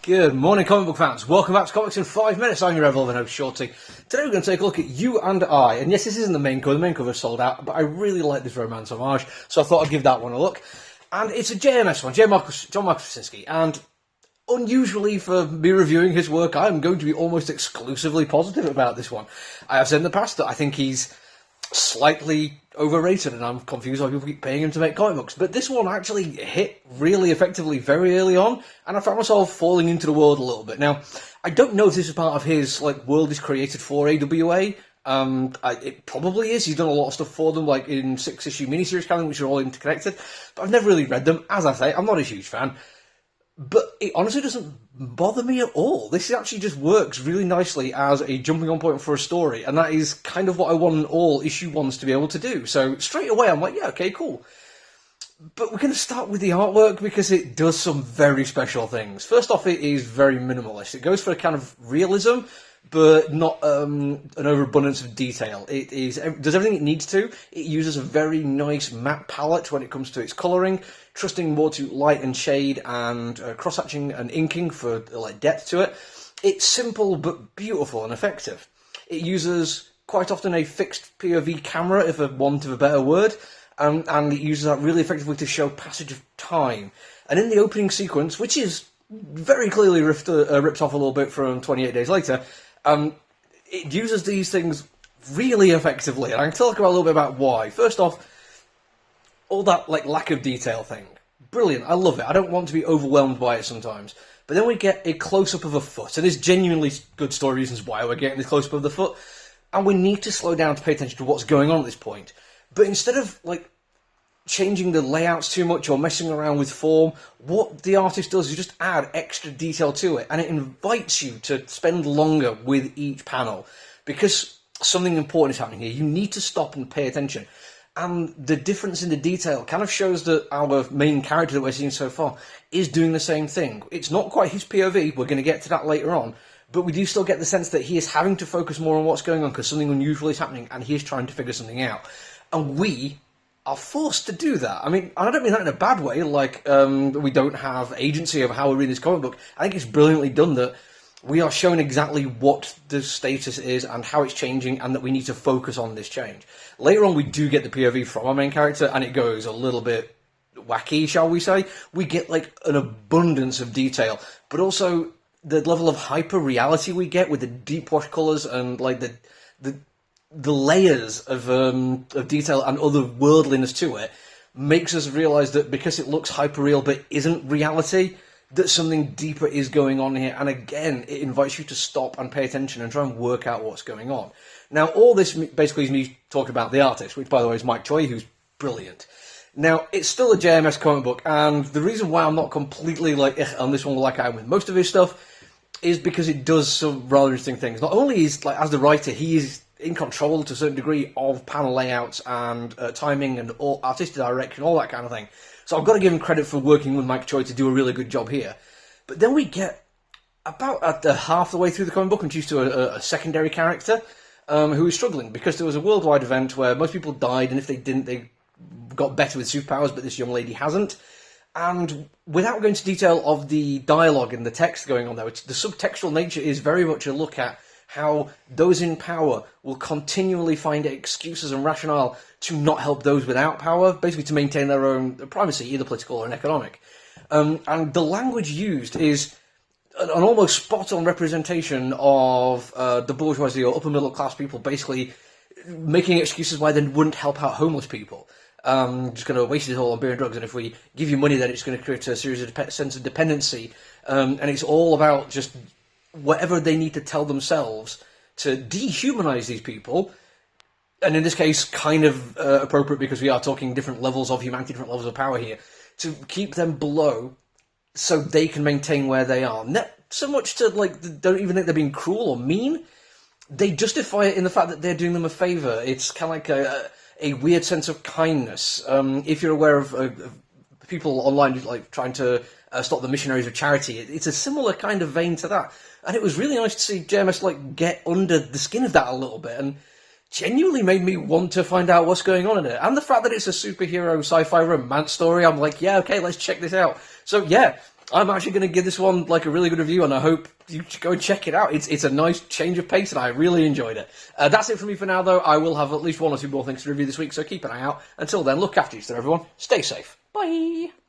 Good morning, comic book fans. Welcome back to Comics in 5 Minutes. I'm your ever-loving host, Shorty. Today we're going to take a look at You and I. And yes, this isn't the main cover. The main cover's sold out, but I really like this romance homage, so I thought I'd give that one a look. And it's a JMS one, John Michael Straczynski. And unusually for me reviewing his work, I'm going to be almost exclusively positive about this one. I have said in the past that I think he's slightly overrated, and I'm confused why people keep paying him to make comic books. But this one actually hit really effectively very early on, and I found myself falling into the world a little bit. Now, I don't know if this is part of his world is created for AWA. It probably is. He's done a lot of stuff for them, like in 6-issue miniseries canon, which are all interconnected. But I've never really read them. As I say, I'm not a huge fan. But it honestly doesn't bother me at all. This actually just works really nicely as a jumping on point for a story, and that is kind of what I want all issue ones to be able to do. So straight away I'm like, yeah, okay, cool. But we're going to start with the artwork because it does some very special things. First off, it is very minimalist. It goes for a kind of realism, but not an overabundance of detail. It does everything it needs to. It uses a very nice matte palette when it comes to its colouring, trusting more to light and shade and cross-hatching and inking for depth to it. It's simple but beautiful and effective. It uses quite often a fixed POV camera, if I want of a better word, and it uses that really effectively to show passage of time. And in the opening sequence, which is very clearly ripped off a little bit from 28 Days Later, it uses these things really effectively, and I can talk about a little bit about why. First off, all that lack of detail thing, brilliant. I love it. I don't want to be overwhelmed by it sometimes. But then we get a close-up of a foot, and there's genuinely good story reasons why we're getting this close-up of the foot, and we need to slow down to pay attention to what's going on at this point. But instead of changing the layouts too much or messing around with form, what the artist does is just add extra detail to it, and it invites you to spend longer with each panel, because something important is happening here. You need to stop and pay attention. And the difference in the detail kind of shows that our main character that we're seeing so far is doing the same thing. It's not quite his POV, we're going to get to that later on, but we do still get the sense that he is having to focus more on what's going on because something unusual is happening and he is trying to figure something out. And we are forced to do that. I mean, I don't mean that in a bad way, we don't have agency over how we read this comic book. I think it's brilliantly done that we are shown exactly what the status is and how it's changing, and that we need to focus on this change. Later on, we do get the POV from our main character, and it goes a little bit wacky, shall we say. We get, an abundance of detail, but also the level of hyper-reality we get with the deep wash colours and, the layers of detail and otherworldliness to it makes us realise that because it looks hyper-real but isn't reality, that something deeper is going on here. And again, it invites you to stop and pay attention and try and work out what's going on. Now, all this basically is me talking about the artist, which, by the way, is Mike Choi, who's brilliant. Now, it's still a JMS comic book, and the reason why I'm not completely on this one like I am with most of his stuff is because it does some rather interesting things. Not only is, as the writer, he is in control to a certain degree of panel layouts and timing and artistic direction, all that kind of thing. So I've got to give him credit for working with Mike Choi to do a really good job here. But then we get about at the half the way through the comic book introduced to a secondary character who is struggling because there was a worldwide event where most people died, and if they didn't, they got better with superpowers, but this young lady hasn't. And without going into detail of the dialogue and the text going on there, the subtextual nature is very much a look at how those in power will continually find excuses and rationale to not help those without power, basically to maintain their own primacy, either political or economic. And the language used is an almost spot-on representation of the bourgeoisie or upper middle class people basically making excuses why they wouldn't help out homeless people. Just going to waste it all on beer and drugs, and if we give you money, then it's going to create a series of sense of dependency. And it's all about just whatever they need to tell themselves to dehumanize these people, and in this case kind of appropriate because we are talking different levels of humanity, different levels of power here, to keep them below so they can maintain where they are. Not so much to don't even think they're being cruel or mean, they justify it in the fact that they're doing them a favour. It's kind of like a weird sense of kindness. If you're aware of people online trying to stop the missionaries of charity, it's a similar kind of vein to that. And it was really nice to see JMS get under the skin of that a little bit, and genuinely made me want to find out what's going on in it. And the fact that it's a superhero sci-fi romance story, I'm like, yeah, okay, let's check this out. So yeah, I'm actually going to give this one like a really good review, and I hope you go and check it out. It's a nice change of pace, and I really enjoyed it. That's it for me for now, though. I will have at least one or two more things to review this week, so keep an eye out. Until then, look after each other, everyone. Stay safe. Bye.